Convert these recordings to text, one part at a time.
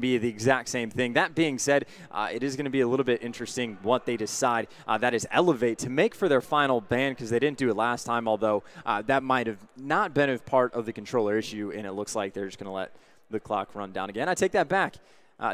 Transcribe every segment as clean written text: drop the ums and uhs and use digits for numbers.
be the exact same thing. That being said, it is going to be a little bit interesting what they decide. That is eLevate to make for their final ban, because they didn't do it last time, although that might have not been a part of the controller issue, and it looks like they're just going to let the clock run down again. I take that back.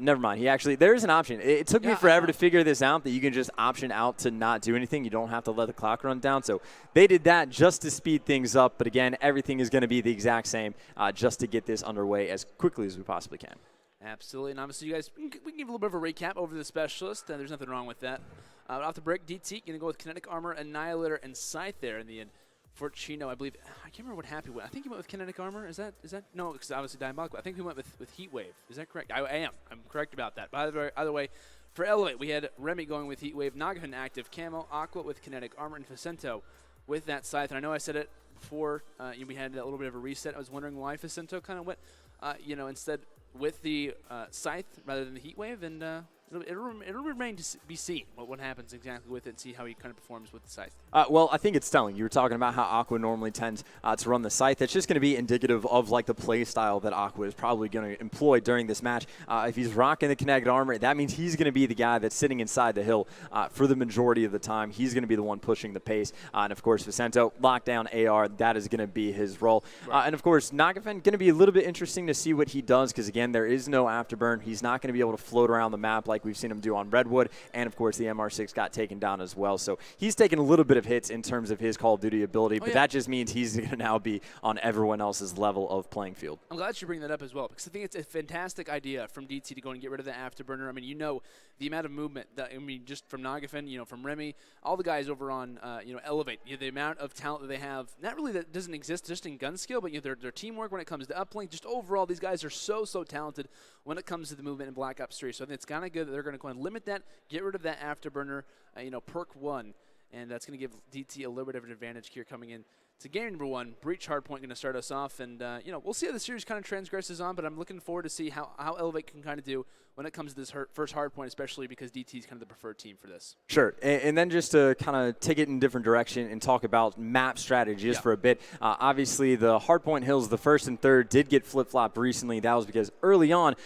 Never mind. There is an option. It took me forever to figure this out, that you can just option out to not do anything. You don't have to let the clock run down. So they did that just to speed things up. But again, everything is going to be the exact same just to get this underway as quickly as we possibly can. Absolutely. And obviously, you guys, we can give a little bit of a recap over the specialist. There's nothing wrong with that. Off the break, DT going to go with Kinetic Armor, Annihilator, and Scythe there in the end. For Chino, I believe, I can't remember what Happy went. I think he went with Kinetic Armor. Is that no? Because obviously Diabolical. I think he went with Heat Wave. Is that correct? I am. I'm correct about that. By the way, either way, for eLevate, we had Remy going with Heat Wave, Nagahan active, Camo, Aqua with Kinetic Armor, and Facento with that Scythe. And I know I said it before. We had a little bit of a reset. I was wondering why Facento kind of went, instead with the Scythe rather than the Heat Wave, and it'll remain to be seen what happens exactly with it, and see how he kind of performs with the Scythe. Well, I think it's telling. You were talking about how Aqua normally tends to run the Scythe. That's just going to be indicative of like the play style that Aqua is probably going to employ during this match. If he's rocking the Kinetic Armor, that means he's going to be the guy that's sitting inside the hill for the majority of the time. He's going to be the one pushing the pace. And of course, Vicento, lockdown AR, that is going to be his role. Right. And of course, Nagafen, going to be a little bit interesting to see what he does, because again, there is no afterburn. He's not going to be able to float around the map like we've seen him do on Redwood, and of course the MR6 got taken down as well. So he's taken a little bit of hits in terms of his Call of Duty ability, but that just means he's going to now be on everyone else's level of playing field. I'm glad you bring that up as well, because I think it's a fantastic idea from DT to go and get rid of the afterburner. I mean, the amount of movement that, just from Nagafen, from Remy, all the guys over on, eLevate, the amount of talent that they have, not really that doesn't exist just in gun skill, but their teamwork when it comes to uplink, just overall, these guys are so talented when it comes to the movement in Black Ops 3. So I think it's kind of good that they're going to go and limit that, get rid of that afterburner, perk 1, and that's going to give DT a little bit of an advantage here coming in to game number 1. Breach Hardpoint going to start us off, and we'll see how the series kind of transgresses on, but I'm looking forward to see how eLevate can kind of do when it comes to this first Hardpoint, especially because DT is kind of the preferred team for this. Sure, and then just to kind of take it in a different direction and talk about map strategies for a bit. Obviously, the Hardpoint Hills, the first and third, did get flip-flopped recently. That was because early on,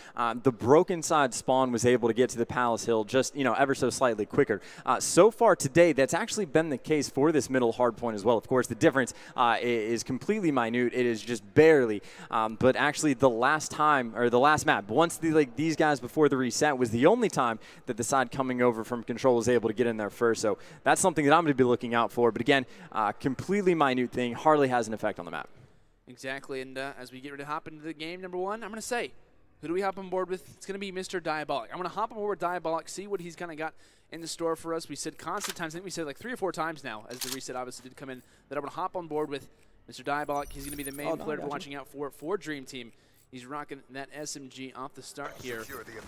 the broken side spawn was able to get to the Palace Hill just, ever so slightly quicker. So far today, that's actually been the case for this middle Hardpoint as well. Of course, the difference is completely minute. It is just barely. But actually, the last time, or the last map, once these guys before the reset was the only time that the side coming over from control was able to get in there first. So that's something that I'm going to be looking out for. But again, completely minute thing, hardly has an effect on the map. Exactly. And as we get ready to hop into the game number 1, I'm going to say, who do we hop on board with? It's going to be Mr. Diabolic. I'm going to hop on board with Diabolic, see what he's kind of got in the store for us. We said constant times. I think we said like 3 or 4 times now, as the reset obviously did come in, that I'm going to hop on board with Mr. Diabolic. He's going to be the main player to be watching out for Dream Team. He's rocking that SMG off the start here.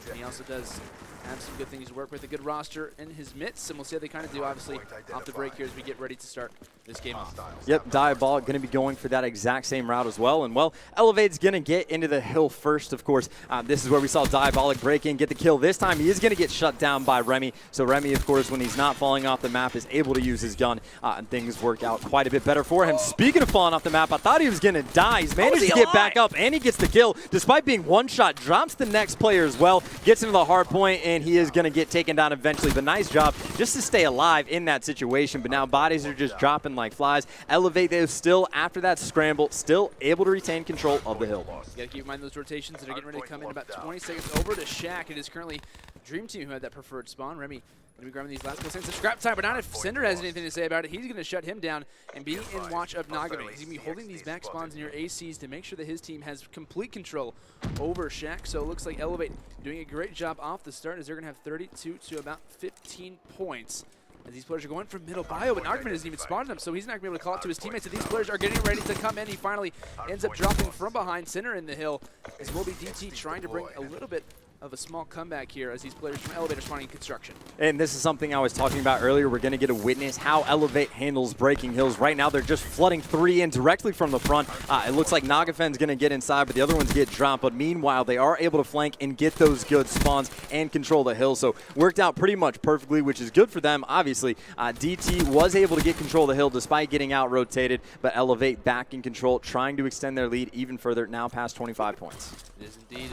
And he also does have some good things to work with, a good roster in his midst, and we'll see how they kind of do, obviously, off the break here as we get ready to start this game off. Yep, Diabolic going to be going for that exact same route as well. And, well, eLevate's going to get into the hill first, of course. This is where we saw Diabolic break in, get the kill. This time he is going to get shut down by Remy. So Remy, of course, when he's not falling off the map, is able to use his gun, and things work out quite a bit better for him. Speaking of falling off the map, I thought he was going to die. He's managed to get back up, and he gets the kill. Despite being one shot, drops the next player as well, gets into the hard point, and he is going to get taken down eventually. But nice job just to stay alive in that situation. But now bodies are just dropping like flies. eLevate, they still, after that scramble, still able to retain control of the hill. You got to keep in mind those rotations that are getting ready to come in about 20 seconds over to Shaq. It is currently Dream Team who had that preferred spawn. Remy going to be grabbing these last couple seconds of scrap time, but not if Cinder has anything to say about it. He's going to shut him down and be in watch of Nagabe. He's going to be holding these back spawns in your ACs to make sure that his team has complete control over Shaq. So it looks like eLevate doing a great job off the start, as they're going to have 32 to about 15 points. As these players are going from middle bio, but Nagabe hasn't even spawned them, so he's not going to be able to call it to his teammates. And these players are getting ready to come in. He finally ends up dropping from behind Cinder in the hill, as will be DT trying to bring a little bit of a small comeback here as these players from eLevate are spawning in construction. And this is something I was talking about earlier. We're going to get a witness how eLevate handles breaking hills. Right now, they're just flooding 3 in directly from the front. It looks like Nagafen's going to get inside, but the other ones get dropped. But meanwhile, they are able to flank and get those good spawns and control the hill. So worked out pretty much perfectly, which is good for them. Obviously, DT was able to get control of the hill despite getting out-rotated, but eLevate back in control, trying to extend their lead even further, now past 25 points. It is indeed.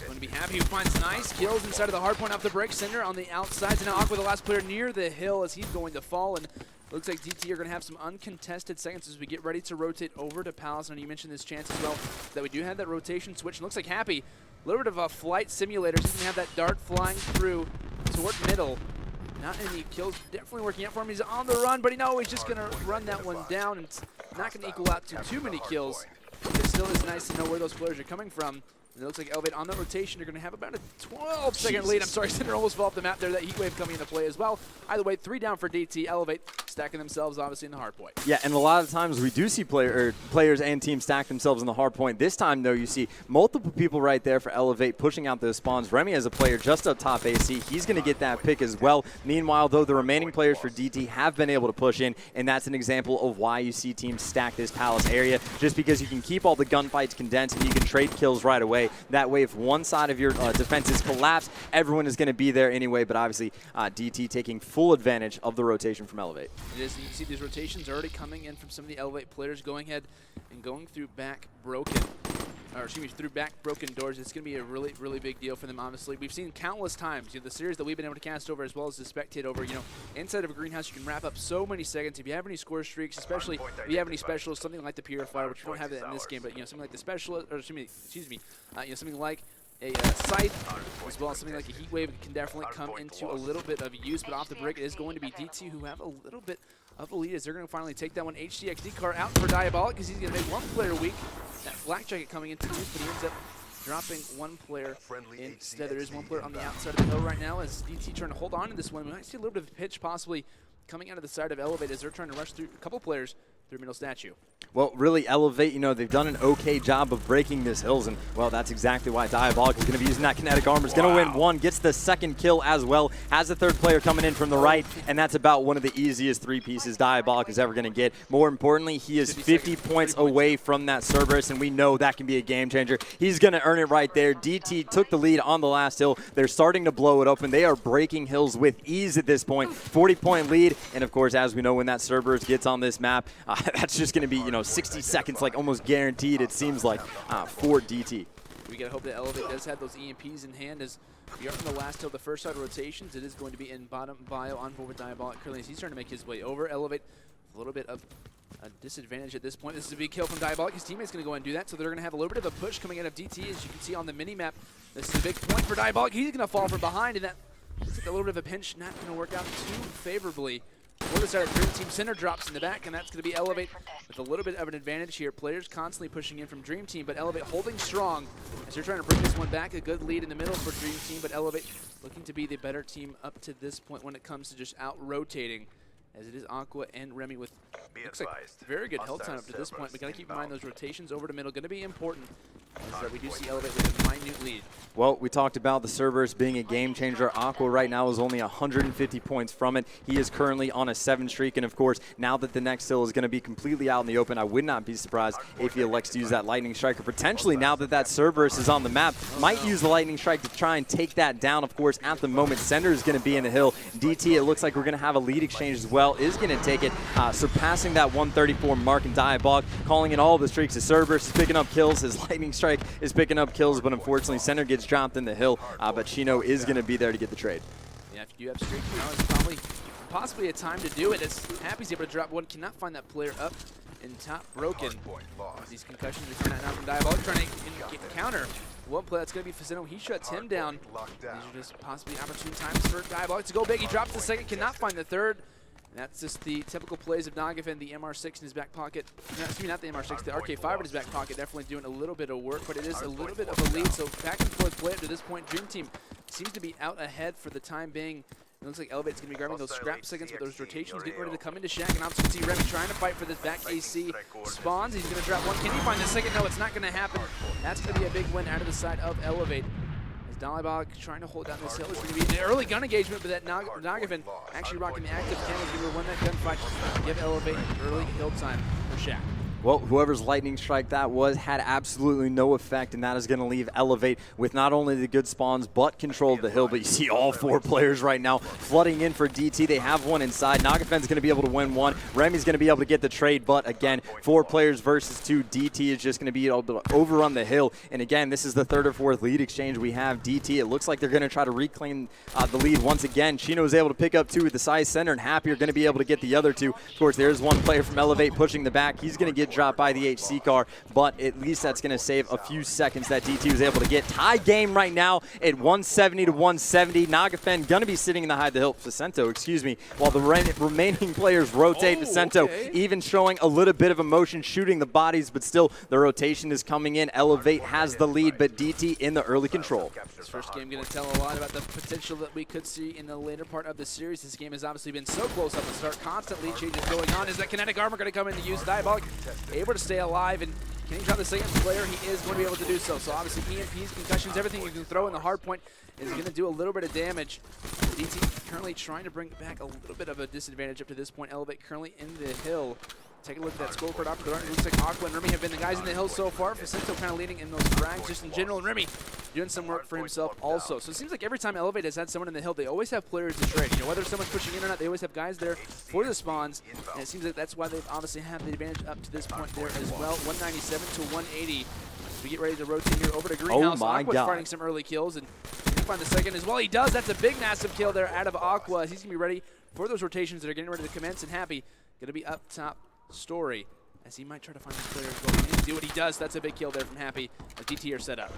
Going to be happy who finds nice kills inside of the hard point off the break. Cinder on the outside. So now Aqua, the last player near the hill, as he's going to fall. And looks like DT are going to have some uncontested seconds as we get ready to rotate over to Palace. And you mentioned this chance as well, that we do have that rotation switch. And looks like Happy, a little bit of a flight simulator. He's going to have that dart flying through toward middle. Not any kills, definitely working out for him. He's on the run, but he's just going to run that one down. And it's not going to equal out to too many kills. But it still is nice to know where those players are coming from. And it looks like eLevate on that rotation. They're going to have about a 12-second lead. I'm sorry, Cinder almost fell off the map there. That heat wave coming into play as well. Either way, 3 down for DT. eLevate stacking themselves, obviously, in the hard point. Yeah, and a lot of times we do see players and teams stack themselves in the hard point. This time, though, you see multiple people right there for eLevate pushing out those spawns. Remy as a player just up top AC. He's going to get that pick as well. Meanwhile, though, the remaining players for DT have been able to push in, and that's an example of why you see teams stack this Palace area, just because you can keep all the gunfights condensed and you can trade kills right away. That way, if one side of your defenses collapse, everyone is going to be there anyway, but obviously DT taking full advantage of the rotation from eLevate. It is, and you can see these rotations already coming in from some of the eLevate players going ahead and going through back broken, through back broken doors. It's going to be a really, really big deal for them, honestly. We've seen countless times, the series that we've been able to cast over as well as to spectate over, inside of a greenhouse, you can wrap up so many seconds. If you have any score streaks, especially if you have any specialists, something like the Purifier, which we don't have that in this game, but, something like the specialist, or excuse me, something like a Scythe, as well as something like a Heat Wave can definitely come into a little bit of use, but off the break it is going to be DT who have a little bit of a lead as they're going to finally take that one. HDXD car out for Diabolic because he's going to make one player weak. That Black Jacket coming into use, but he ends up dropping one player instead. There is one player on the outside of the hill right now as DT trying to hold on to this one. We might see a little bit of a pitch possibly coming out of the side of eLevate as they're trying to rush through a couple players through middle statue. Well, really, eLevate, they've done an okay job of breaking this hills, and, well, that's exactly why Diabolic is going to be using that kinetic armor. Is going to win one, gets the second kill as well, has the third player coming in from the right, and that's about one of the easiest 3 pieces Diabolic is ever going to get. More importantly, he is 50 points away from that Cerberus, and we know that can be a game changer. He's going to earn it right there. DT took the lead on the last hill. They're starting to blow it open. They are breaking hills with ease at this point. 40-point lead, and, of course, as we know, when that Cerberus gets on this map, that's just going to be, 60 seconds, like almost guaranteed, it seems like, for DT. We got to hope that eLevate does have those EMPs in hand as we are from the last hill, the first side of rotations. It is going to be in bottom bio on board with Diabolic currently as he's trying to make his way over. eLevate, a little bit of a disadvantage at this point. This is a big kill from Diabolic. His teammate's going to go and do that, so they're going to have a little bit of a push coming out of DT. As you can see on the mini-map, this is a big point for Diabolic. He's going to fall from behind, and that looks like a little bit of a pinch, not going to work out too favorably. For the side of Dream Team, Cinder drops in the back, and that's going to be eLevate with a little bit of an advantage here. Players constantly pushing in from Dream Team, but eLevate holding strong as they're trying to bring this one back. A good lead in the middle for Dream Team, but eLevate looking to be the better team up to this point when it comes to just out-rotating, as it is Aqua and Remy with looks like very good health time up to this point. We got to keep in mind those rotations over to middle going to be important as we do see eLevate with a minute lead. Well, we talked about the Cerberus being a game changer. Aqua right now is only 150 points from it. He is currently on a 7 streak, and of course, now that the next hill is going to be completely out in the open, I would not be surprised if he elects to use that Lightning Strike, or potentially now that that Cerberus is on the map, might use the Lightning Strike to try and take that down. Of course, at the moment, Cinder is going to be in the hill. DT, it looks like we're going to have a lead exchange as well, is going to take it, surpassing that 134 mark, and Diabolic calling in all the streaks. The Cerberus is picking up kills. His Lightning Strike is picking up kills, but unfortunately, Cinder gets dropped in the hill, but Chino is going to be there to get the trade. Yeah, if you have streaks now, it's probably possibly a time to do it, as Happy's able to drop one, cannot find that player up in top broken. These concussions are coming out now from Diabolic, trying to counter one play. That's going to be Facino. He shuts him down. These are just possibly opportune times for Diabolic to go big. He drops the second, cannot find the third. And that's just the typical plays of Nagavan, the MR6 in his back pocket. No, excuse me, not the MR6, the RK5 in his back pocket, definitely doing a little bit of work, but it is a little bit of a lead. So back and forth play up to this point. Dream Team seems to be out ahead for the time being. It looks like eLevate's going to be grabbing those scrap seconds, but those rotations getting ready to come into Shack. And obviously you can see Remy trying to fight for this back AC spawns. He's going to drop one. Can he find the second? No, it's not going to happen. That's going to be a big win out of the side of eLevate. Diabolic trying to hold down this hill. It's going to be an early gun engagement, but that Nagavan actually rocking the active cam is going to win that gunfight. Give eLevate early hill time for Shack. Well, whoever's lightning strike that was had absolutely no effect, and that is going to leave eLevate with not only the good spawns, but control of the hill. But you see all 4 players right now flooding in for DT. They have one inside. Nagafen's going to be able to win one. Remy's going to be able to get the trade, but again, 4 players versus 2. DT is just going to be able to overrun the hill. And again, this is the 3rd or 4th lead exchange we have. DT, it looks like they're going to try to reclaim the lead once again. Chino is able to pick up 2 with the size center, and Happy are going to be able to get the other 2. Of course, there's one player from eLevate pushing the back. He's going to get dropped by the HC car, but at least that's going to save a few seconds that DT was able to get. Tie game right now at 170 to 170. Nagafen going to be sitting in the high of the hill. Vicento, excuse me, while the remaining players rotate. Vicento even showing a little bit of emotion, shooting the bodies, but still the rotation is coming in. eLevate has the lead, but DT in the early control. This first game going to tell a lot about the potential that we could see in the later part of the series. This game has obviously been so close at the start. Constant lead changes going on. Is that kinetic armor going to come in to use Diabolic? Able to stay alive, and can he drop the second player? He is going to be able to do so. So obviously EMPs, concussions, everything you can throw in the hard point is going to do a little bit of damage. DT currently trying to bring back a little bit of a disadvantage up to this point. eLevate currently in the hill. Take a look at that scorecard off the It looks like Aqua and Remy have been the guys in the hill so far. Vicento kind of leading in those frags just in general, and Remy doing some work for himself also. So it seems like every time eLevate has had someone in the hill, they always have players to trade. You know, whether someone's pushing in or not, they always have guys there for the spawns, and it seems like that's why they've obviously had the advantage up to this point there as well. 197 to 180. As we get ready to rotate here over to Greenhouse. Aqua's finding some early kills, and he can find the second as well. He does. That's a big, massive kill there out of Aqua. He's going to be ready for those rotations that are getting ready to commence, and Happy going to be up top Story, as he might try to find his players going in. Do what he does. That's a big kill there from Happy. A DT are set up.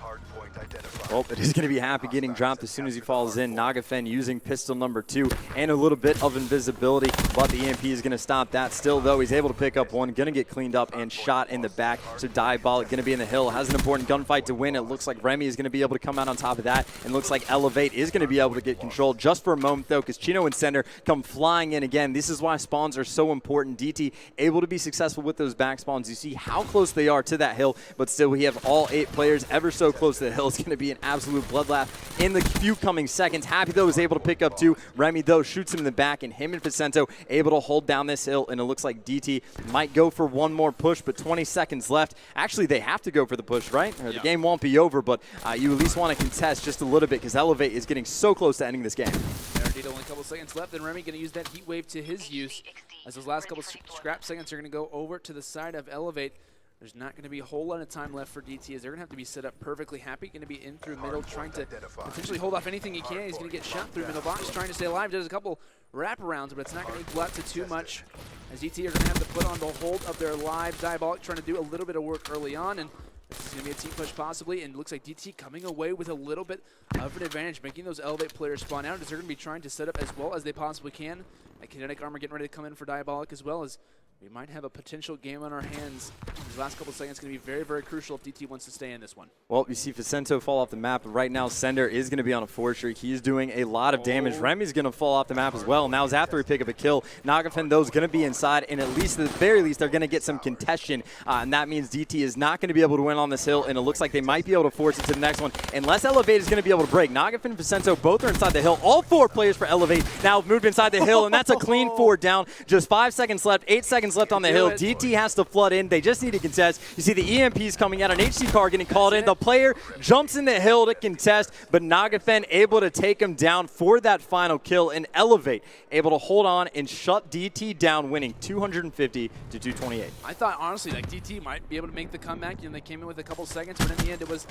Well, it is going to be Happy getting dropped as soon as he falls in. Nagafen using pistol number 2 and a little bit of invisibility, but the EMP is going to stop that. Still, though, he's able to pick up one. Going to get cleaned up and shot in the back. So Diabolic going to be in the hill. Has an important gunfight to win. It looks like Remy is going to be able to come out on top of that. And looks like eLevate is going to be able to get control just for a moment, though, because Chino and Center come flying in again. This is why spawns are so important. DT able to be successful with those back spawns. You see how close they are to that hill, but still we have all 8 players ever so close to the hill. It's going to be an absolute bloodbath in the few coming seconds. Happy, though, is able to pick up 2. Remy, though, shoots him in the back, and him and Vicento able to hold down this hill, and it looks like DT might go for one more push, but 20 seconds left. Actually, they have to go for the push, right? Or the game won't be over, but you at least want to contest just a little bit, because eLevate is getting so close to ending this game. There indeed, only a couple seconds left, and Remy going to use that heat wave to his use, as those last couple scrap seconds are going to go over to the side of eLevate. There's not going to be a whole lot of time left for DT, as they're going to have to be set up perfectly. Happy going to be in through middle, trying to potentially hold off anything he can. He's going to get shot through middle box, trying to stay alive. Does a couple wraparounds, but it's not going to equal out to too much, as DT are going to have to put on the hold of their lives. Diabolic trying to do a little bit of work early on, and this is going to be a team push possibly, and it looks like DT coming away with a little bit of an advantage, making those eLevate players spawn out, as they're going to be trying to set up as well as they possibly can. That kinetic armor getting ready to come in for Diabolic, as well as we might have a potential game on our hands. These last couple seconds going to be very, very crucial if DT wants to stay in this one. Well, you see Vicento fall off the map. Right now, Sender is going to be on a 4 streak. He's doing a lot of damage. Remy's going to fall off the map as well. Now, after we pick up a kill, Nagafen, though, is going to be inside, and at least, at the very least, they're going to get some contention, and that means DT is not going to be able to win on this hill, and it looks like they might be able to force it to the next one, unless eLevate is going to be able to break. Nagafen and Vicento both are inside the hill. All 4 players for eLevate now moved inside the hill, and that's a clean 4 down. Just 5 seconds left, 8 seconds left on the hill. DT has to flood in. They just need to contest. You see the EMPs coming out, an HC car getting called in. The player jumps in the hill to contest, but Nagafen able to take him down for that final kill, and eLevate able to hold on and shut DT down, winning 250 to 228. I thought, honestly, like DT might be able to make the comeback. You know, they came in with a couple seconds, but in the end, it was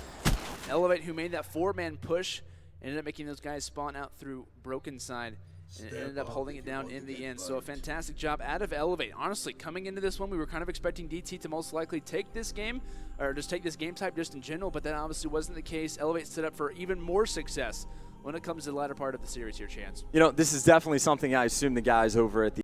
eLevate who made that 4-man push and ended up making those guys spawn out through Broken Side. And it ended up holding it down in the end. So a fantastic job out of eLevate. Honestly, coming into this one, we were kind of expecting DT to most likely take this game, or just take this game type just in general, but that obviously wasn't the case. eLevate set up for even more success when it comes to the latter part of the series here, Chance. You know, this is definitely something I assume the guys over at the